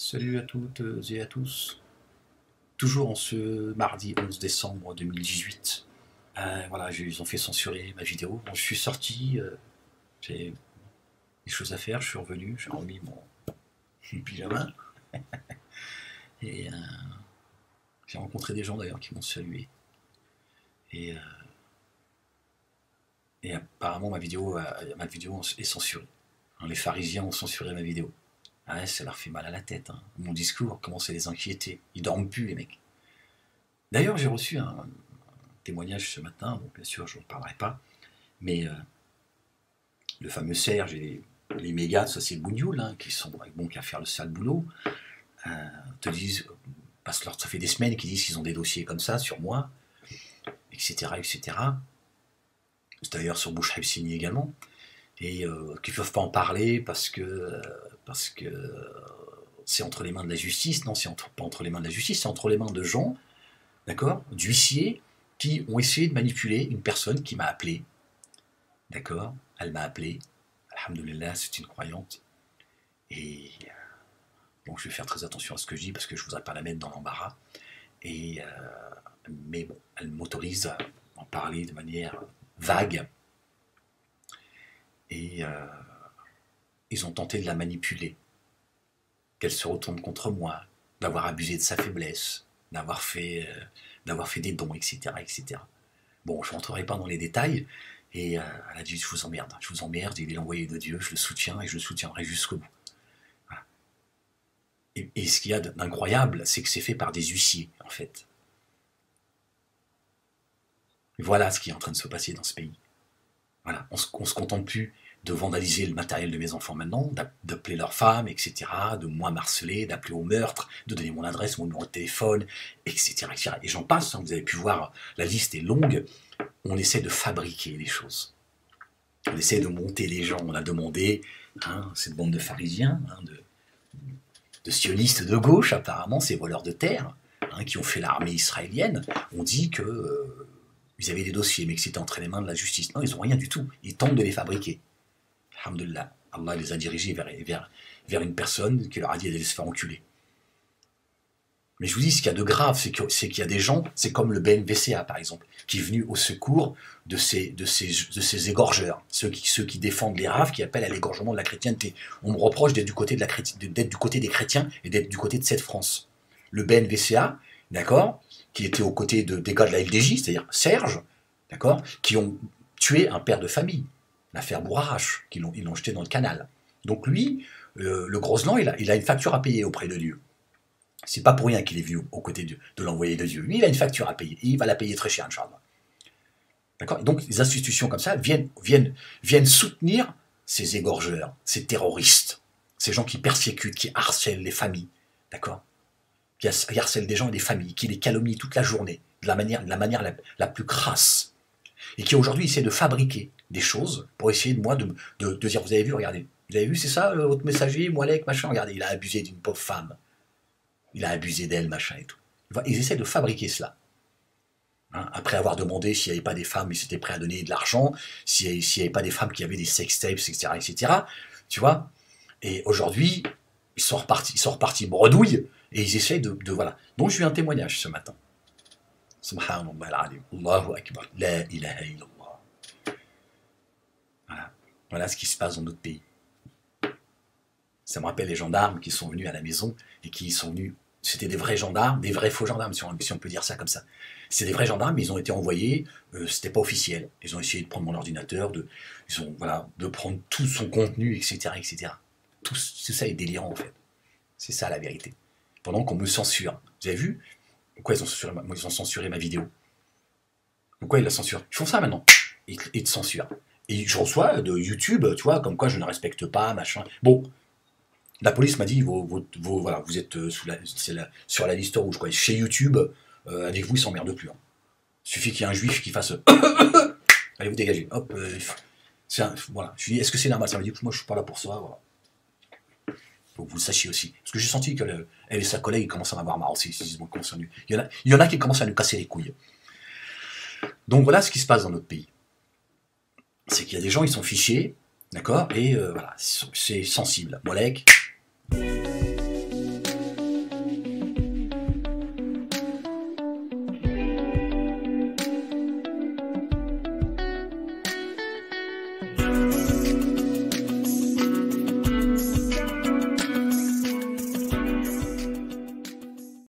Salut à toutes et à tous. Toujours en ce mardi 11 décembre 2018. Voilà, ils ont fait censurer ma vidéo. Bon, je suis sorti, j'ai des choses à faire, je suis revenu, j'ai remis mon pyjama. Et j'ai rencontré des gens d'ailleurs qui m'ont salué. Et, euh, et apparemment ma vidéo est censurée. Hein, les pharisiens ont censuré ma vidéo. Ah ouais, ça leur fait mal à la tête. Hein. Mon discours commence à les inquiéter. Ils dorment plus, les mecs. D'ailleurs, j'ai reçu un témoignage ce matin, donc bien sûr, je n'en parlerai pas, mais le fameux Serge et les mégas, ça c'est Bougnoul, hein, qui sont bon qu'à faire le sale boulot, te disent, parce que ça fait des semaines qu'ils disent qu'ils ont des dossiers comme ça sur moi, etc., etc. C'est d'ailleurs sur Bouch Haïfsini également, et qu'ils ne peuvent pas en parler parce que c'est entre les mains de la justice. Non, pas entre les mains de la justice, c'est entre les mains de gens, d'accord, d'huissiers, qui ont essayé de manipuler une personne qui m'a appelé, d'accord, elle m'a appelé, alhamdoulilah, c'est une croyante, et donc je vais faire très attention à ce que je dis, parce que je ne voudrais pas la mettre dans l'embarras, et mais bon, elle m'autorise à en parler de manière vague, et ils ont tenté de la manipuler, qu'elle se retourne contre moi, d'avoir abusé de sa faiblesse, d'avoir fait des dons, etc., etc. Bon, je ne rentrerai pas dans les détails, et elle a dit, je vous emmerde, il est l'envoyé de Dieu, je le soutiens, et je le soutiendrai jusqu'au bout. Voilà. Et ce qu'il y a d'incroyable, c'est que c'est fait par des huissiers, en fait. Voilà ce qui est en train de se passer dans ce pays. Voilà, on se contente plus de vandaliser le matériel de mes enfants maintenant, d'appeler leurs femmes, etc., de moi harceler, d'appeler au meurtre, de donner mon adresse, mon numéro de téléphone, etc., etc. Et j'en passe, hein, vous avez pu voir, la liste est longue. On essaie de fabriquer les choses. On essaie de monter les gens. On a demandé, hein, cette bande de pharisiens, hein, de sionistes de gauche, apparemment, ces voleurs de terre, hein, qui ont fait l'armée israélienne, ont dit que ils avaient des dossiers, mais que c'était entre les mains de la justice. Non, ils n'ont rien du tout. Ils tentent de les fabriquer. Alhamdulillah, Allah les a dirigés vers une personne qui leur a dit d'aller se faire enculer. Mais je vous dis, ce qu'il y a de grave, c'est qu'il y a des gens, c'est comme le BNVCA par exemple, qui est venu au secours de ces égorgeurs, ceux qui défendent les raves, qui appellent à l'égorgement de la chrétienté. On me reproche d'être du côté des chrétiens et d'être du côté de cette France. Le BNVCA, d'accord, qui était aux côtés des gars de la LDJ, c'est-à-dire Serge, d'accord, qui ont tué un père de famille, l'affaire Bourarache, ils l'ont jeté dans le canal. Donc lui, le Grosjean, il a une facture à payer auprès de Dieu. C'est pas pour rien qu'il est vu aux côtés de l'envoyé de Dieu. Lui, il a une facture à payer, et il va la payer très cher, Inch'Allah. D'accord. Donc les institutions comme ça viennent soutenir ces égorgeurs, ces terroristes, ces gens qui persécutent, qui harcèlent les familles, d'accord, qui harcèlent des gens et des familles, qui les calomnient toute la journée, de la manière la plus crasse, et qui aujourd'hui essaient de fabriquer des choses pour essayer de dire, vous avez vu, regardez, vous avez vu, c'est ça, votre messager, Moualek, machin, regardez, il a abusé d'une pauvre femme, il a abusé d'elle, machin et tout. Ils essaient de fabriquer cela. Hein, après avoir demandé s'il n'y avait pas des femmes, ils étaient prêts à donner de l'argent, s'il n'y avait pas des femmes qui avaient des sextapes, etc., etc. Tu vois. Et aujourd'hui, ils sont repartis bredouille, et ils essaient de voilà. Donc j'ai eu un témoignage ce matin. Subhanallah al-alim, Allahu Akbar, la ilaha illallah. Voilà. Voilà ce qui se passe dans notre pays. Ça me rappelle les gendarmes qui sont venus à la maison et qui sont venus. C'était des vrais gendarmes, des vrais faux gendarmes, si on peut dire ça comme ça. C'est des vrais gendarmes, mais ils ont été envoyés, c'était pas officiel. Ils ont essayé de prendre mon ordinateur, de prendre tout son contenu, etc., etc. Tout ça est délirant en fait. C'est ça la vérité. Pendant qu'on me censure. Vous avez vu? Pourquoi ils ont censuré ma vidéo? Pourquoi ils la censurent? Ils font ça maintenant. Ils te censurent. Et je reçois de YouTube, tu vois, comme quoi je ne respecte pas, machin. Bon. La police m'a dit, voilà, vous êtes sur la liste rouge, quoi. Chez YouTube, avec vous, ils s'emmerdent plus. Hein. Il suffit qu'il y ait un juif qui fasse... Allez, vous dégagez. Hop, voilà. Je lui dis, est-ce que c'est normal? Ça m'a dit, moi, je suis pas là pour ça. Voilà. Faut que vous le sachiez aussi. Parce que j'ai senti qu'elle et sa collègue commencent à m'avoir marre aussi. Il y en a qui commencent à nous casser les couilles. Donc voilà ce qui se passe dans notre pays. C'est qu'il y a des gens, ils sont fichés, d'accord, et voilà, c'est sensible. Molek,